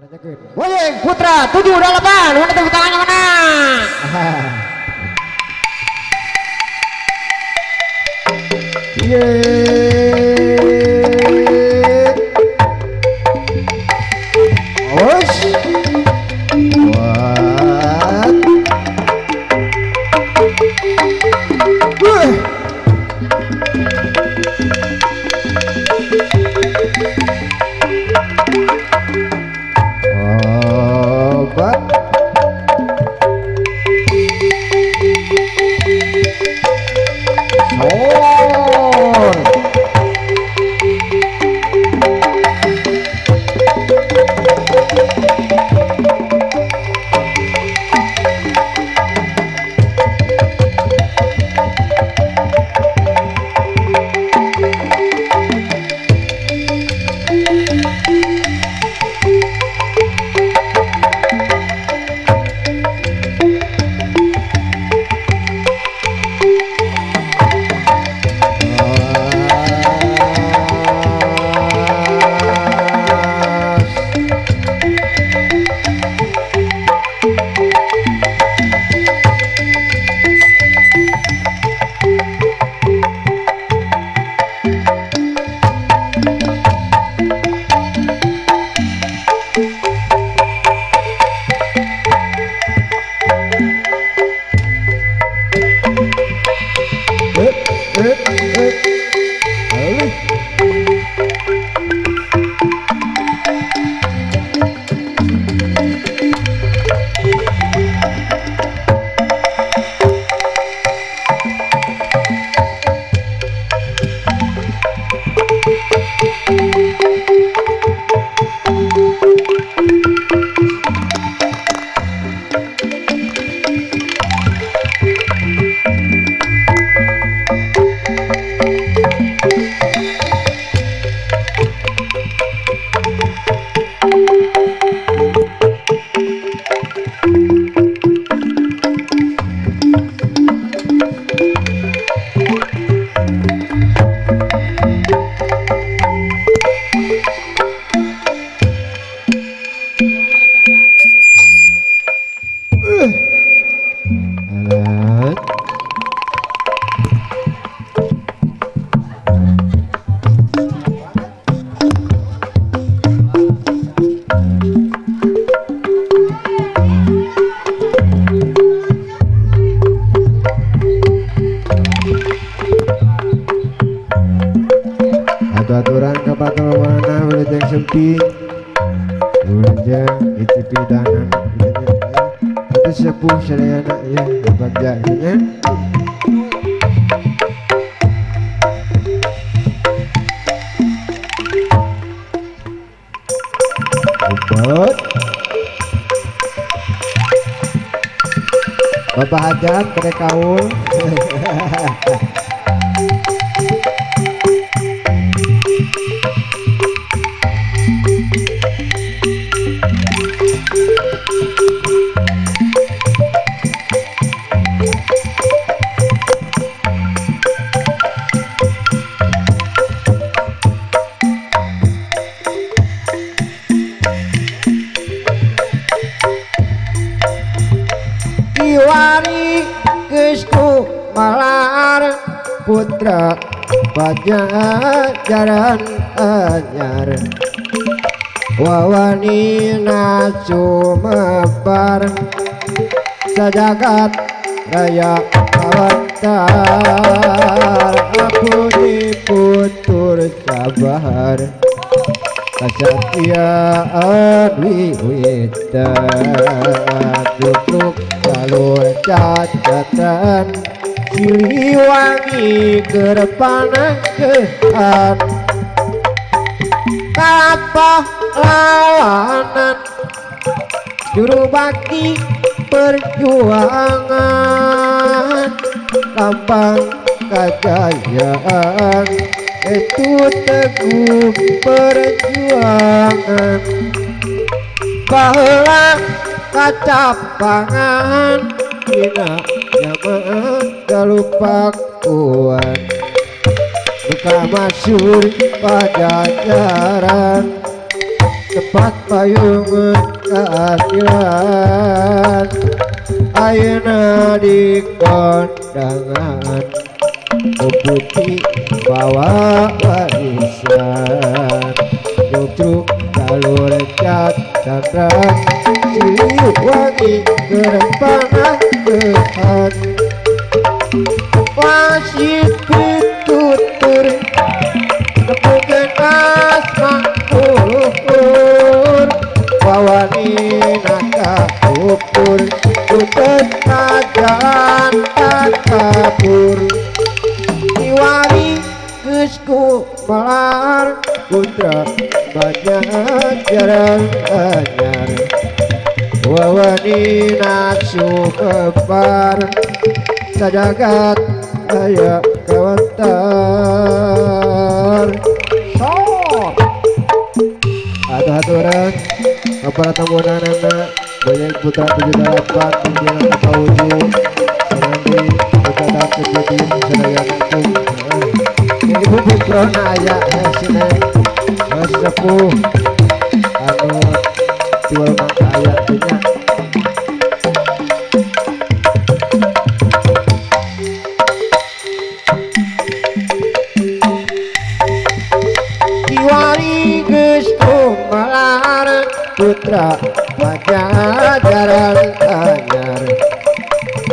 Woi Putra 728 mana tepuk tangannya mana? Aturan kapal mana boleh yang sempit boleh itu pidanan itu sepuh saya anak ya bagiannya obat Bapak Hajat kena kaul Iwari gesku malar putra pajajaran anyar wawani nasumebar sajagat raya awatar apuni putur sabar kesatiaan wiwita cukup jalur catatan Siliwangi kerpanangkehan kapah lawanan juru bakti perjuangan lambang kejayaan itu teguh perjuangan baheula kacapangan dina jamaah galupakuan buka masyhur pajajaran tepat payung keadilan ayeuna di kondangan putih bawa warisan jujuk jalur cat candang silih wangi kerempanan Tuhan wasit pitutur nepukeun asma ukur wawani naka ukur putut kajan kabur diwari geus ku melar putra banyak jarang anyar wawani nafsu kebar sajagat aya kawentar sok atuh-aturan para tamunanana banyak putra 78 pimpinan kauju sanandi kata kejadian sadaya hukum ibu putrona aya sineng sepuh anu jual mangga aya nya diwari geus kumalar putra pajajaran anyar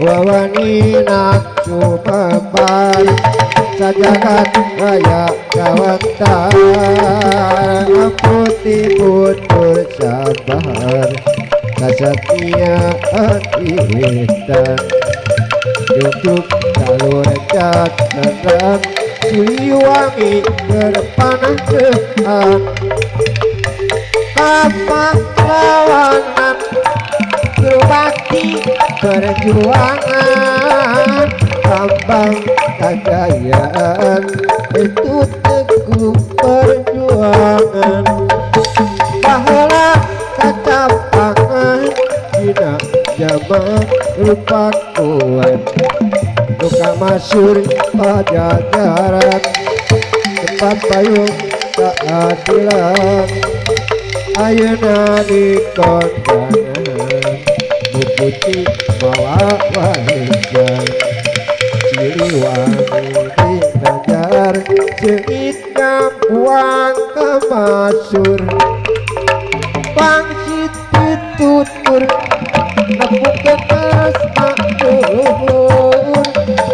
wawani nafsu bebar sajagat raya kawentar putih putur sabar kesetiaan ihsan jujuk jalur cat candang silih wangi kerepanan kapal lawanan berbakti perjuangan lambang kejayaan itu teguh perjuangan pahala kacapangan dina zaman lupa kuat luka masyur pajajaran tempat payung keadilan ayeuna di kondangan putih bawa warisan silih wangi dinajar ceuk kampuang kemasur pangsit pitutur nepukeun asma luhur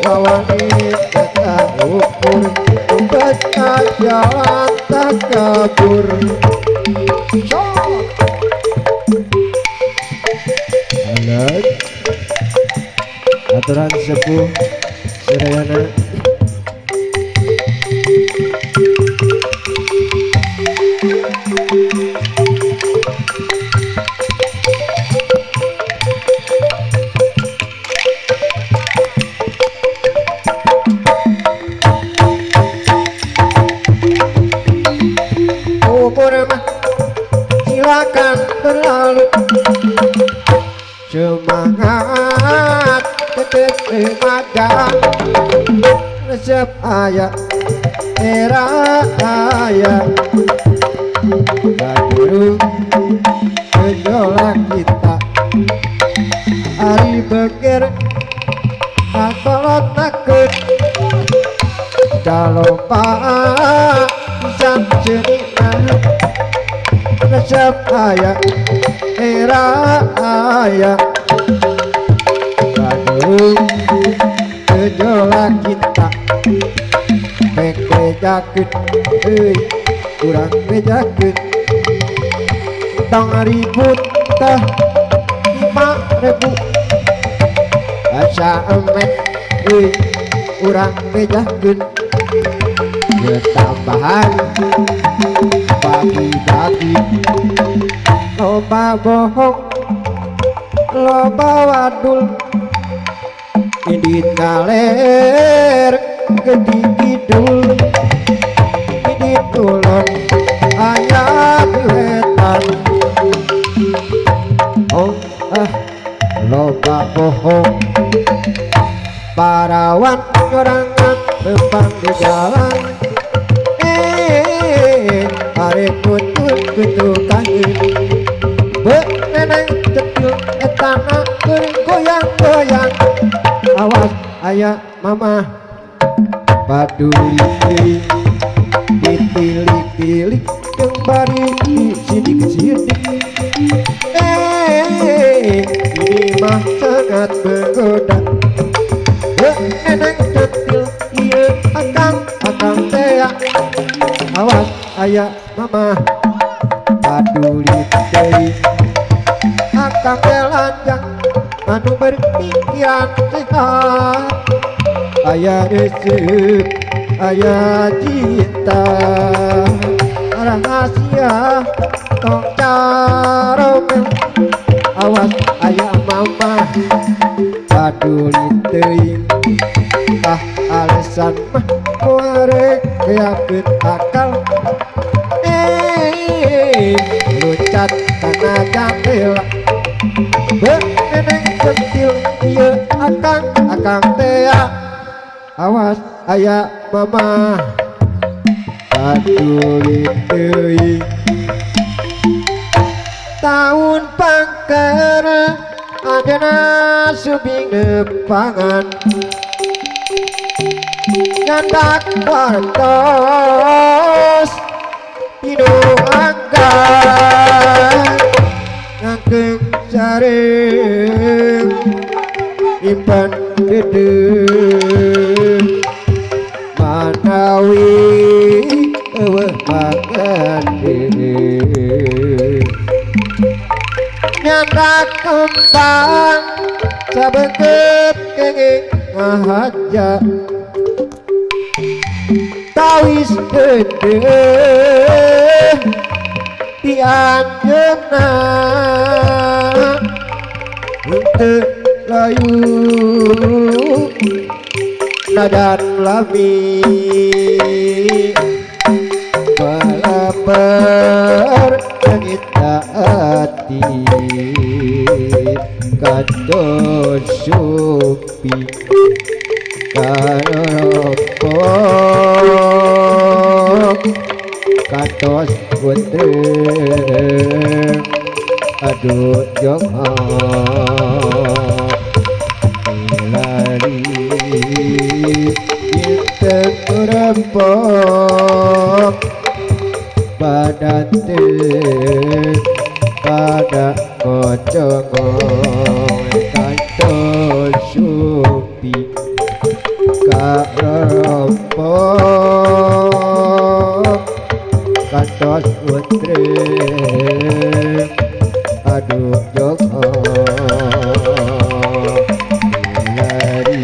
wawangi kata ukur umpet jalan tak kabur alat aturan sepuh sedayana umur mah silakan berlalu semangat tetep magang resep aya era aya kadurung gejolak kita ari beker akolot takut dalopa pisang cenikna resep aya era aya kadung gejolak kita bejakeun euy urang bejakeun tong ribut teh 5.000 asa emet euy urang bejakeun ye tambahan bagi-bagi loba bohong loba wadul idit kaler gedi kidul idit kulon ayat wetan oh loba bohong parawan nyorangan tembang di jalan arek putut kudu kangen beneneng cetil etana goyang-goyang awas aya mama paduli teuing ditilik-tilik jeung bari disidik-sidik ini mah sangat menggoda beneneng cetil ieu akang teh awas aya mama paduli teuing akang telanjang anu berpikiran sehat aya resep aya cinta rahasia tong caromel awas aya mama paduli teuing alasan mah kuarek yakeun akal loncat kana jendela beneneng centil ieu akang teh awas aya mama paduli teuing taun pangker adena subing nepangan nyandak wartos tinu angga ngangkeung sareng impan dedeuh manawi eueuh pangandeuh nyandak kembang sabeungkeut kenging ngahaja tawis dedeuh ti anjeunna henteu layu nadan lami balabar kita hati kados supi karopok kados putrem aduh johor lari kita kurempok badan pada kocongong kantor supi karopok kantor putrem aduh johor lari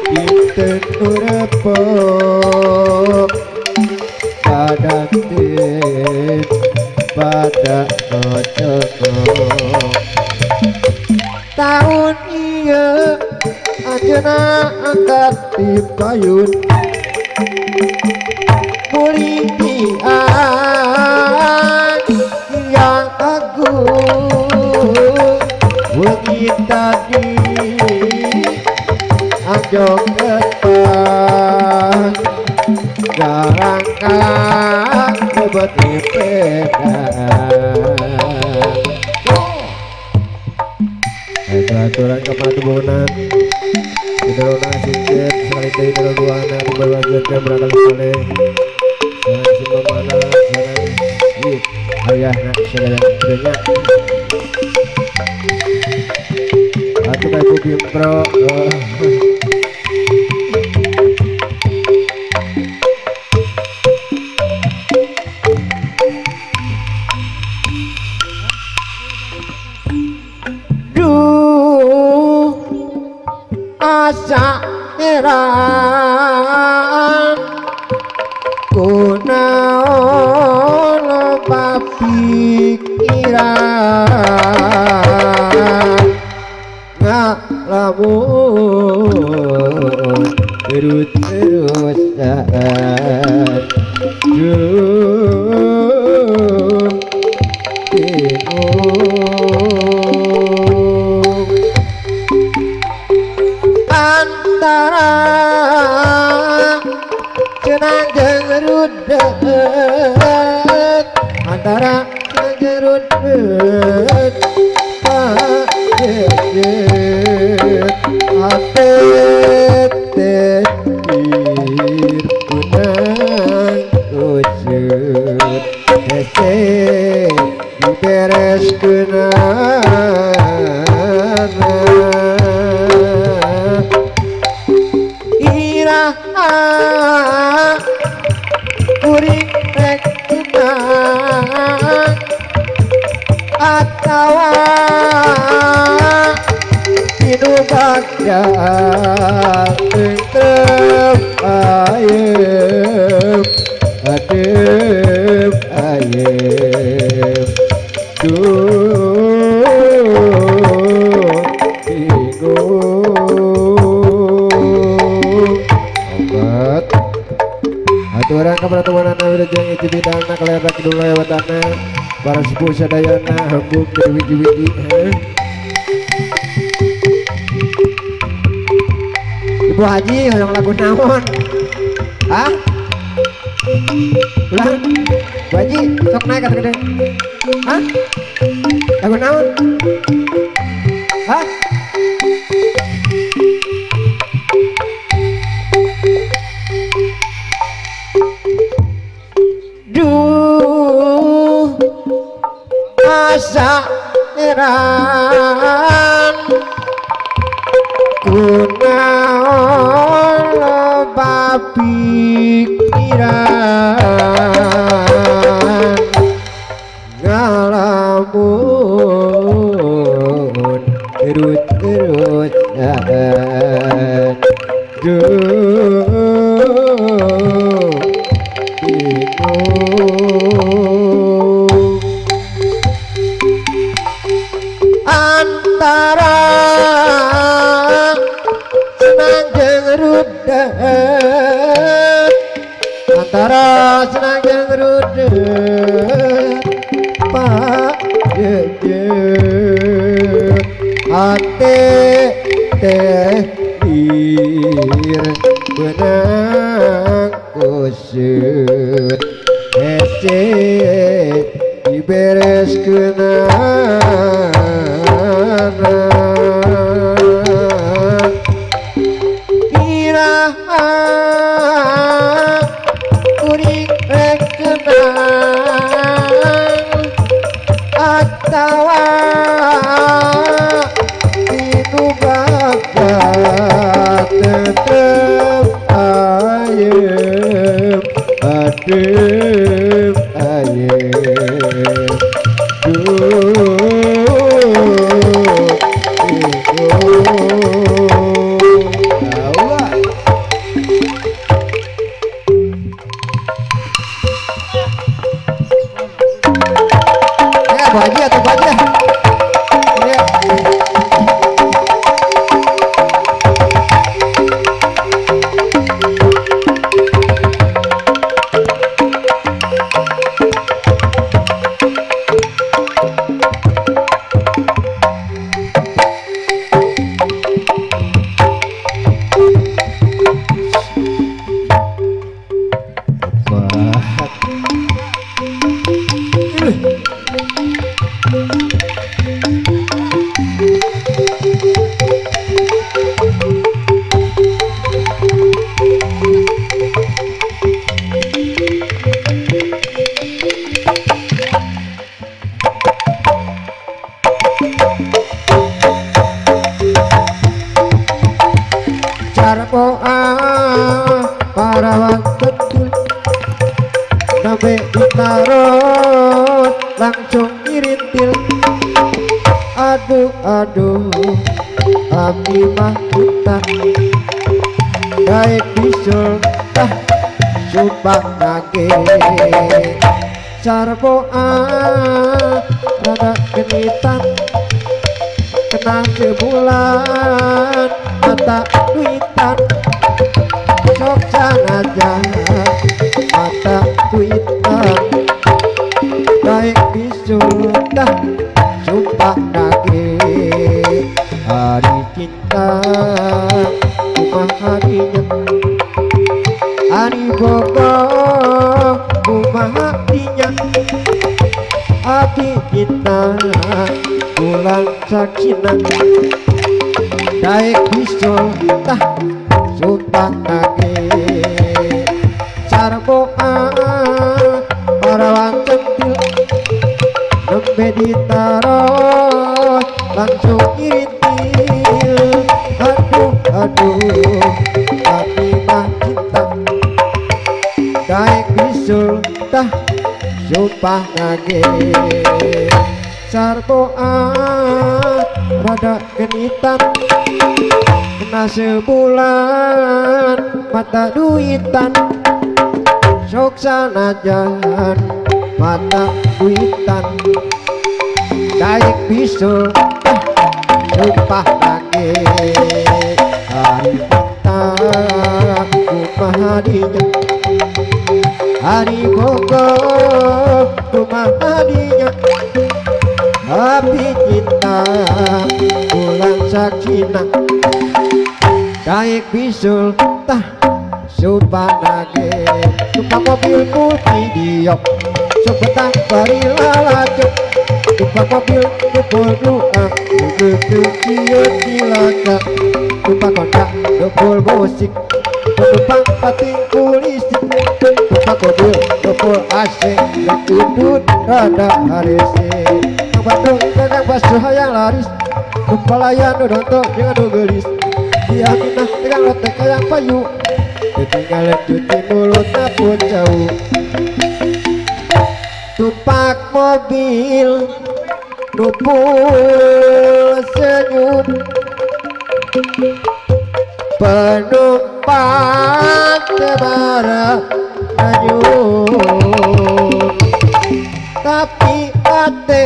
kita kurempok badan pada kocongong tahun ieu ajeuna angkat di payun mulitian yang agung wengi tadi anjok depan garang lebet ipedang aturan kepatubunan Idolona singkir sekali dari keduana berbagian ke berakal sekali jangan simpan mana jangan yuk ayah nak segala kerjanya aku kayak kubim pro asa heran kunaon loba pikiran ngalamun terus-terusan antara cenah jeung rudet Aturan kepertemuan wilujeng iji bidana kalerak kidul lewatana para sepuh sadayana hambung dari wiji-wiji. Ibu Haji hoyong lagu naon? Hah? Ulah? Ibu Haji sok naik kata gede. Hah? Lagu naon? Hah? Asa heran kunaon loba pikiran ngalamun terus-terusan antara senang jeung rudet, antara senang jeung rudet, Pak jejet hati teh bir benang kusut hese dibereskeun iraha kuring rek kenang atawa dinu bagat tetep ayem adem ayem bahagia atau bahagia ya. Para betul nabe ditarot langsung dirintil aduh aduh abdi mah utah baik bisul tah sumpah nage sarboa rada genitan kena sebulan mata duitan sok aja mata duitan baik bisudah sumpah nage hari cinta rumah harinya hari bogo rumah hatinya hati kita bulan saksina daek bisul tah sumpah nage sarboa parawan centil nembe ditaruh langsung irintil aduh tapi mah cinta daek bisul tah sumpah nage sarboa rada genitan kena sebulan mata duitan sok sanajan mata duitan daek bisul sumpah nage hari kita rumah hadinya hari pokok rumah hadinya api cinta bulan saksina daek bisul tah sumpah nage tumpah mobil putih diok sebetah bari lalacok tumpah mobil dukul doa dukul ciut cilaka tumpah kondak dukul musik tumpah pating polisi tumpah mobil dukul asing yang udut rada harisi Bandung dagang bakso hayang laris Kumpalayan nu dontok jangan nu gelis Dia minah tegang lotek kayang payu Ketinggalan cuci mulutnya pun jauh Tumpak mobil nupul senyum Penumpang tebara anyum Tapi ate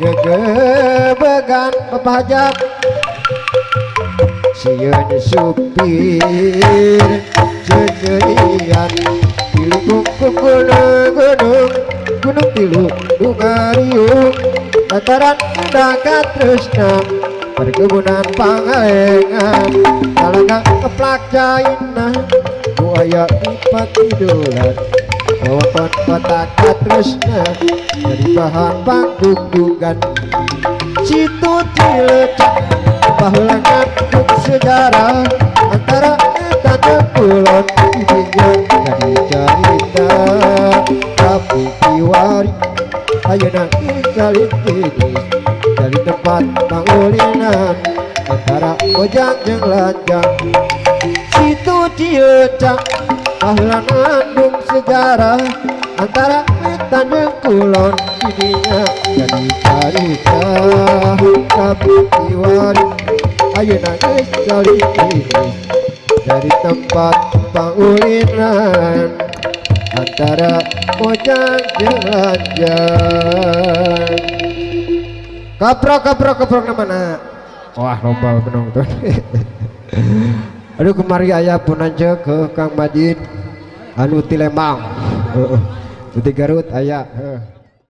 gegebegan pepajak sieun supir cecerian tilu kukul gunung tilu dungariung dataran dakat tresna perkebunan pangalengan talaga keplak jaina buaya lipat tiduran Walaupun kota katresna dari bahan panggung-panggungan situ cilecak bahulangan sejarah antara etan kulon idinya jadi cerita tapi kiwari ayeuna salin titis dari tempat pangulinan antara bojang jeung lajang situ cilecak bahulan andung sejarah antara etan jeung kulon idinya jadi cerita tapi kiwari ayeuna geus salititis dari tempat pangulinan antara bojang jeung lajang kaprok namana wah lomba penonton aduh kemari aya punanja ke Kang Madin anu ti Lembang di Garut aya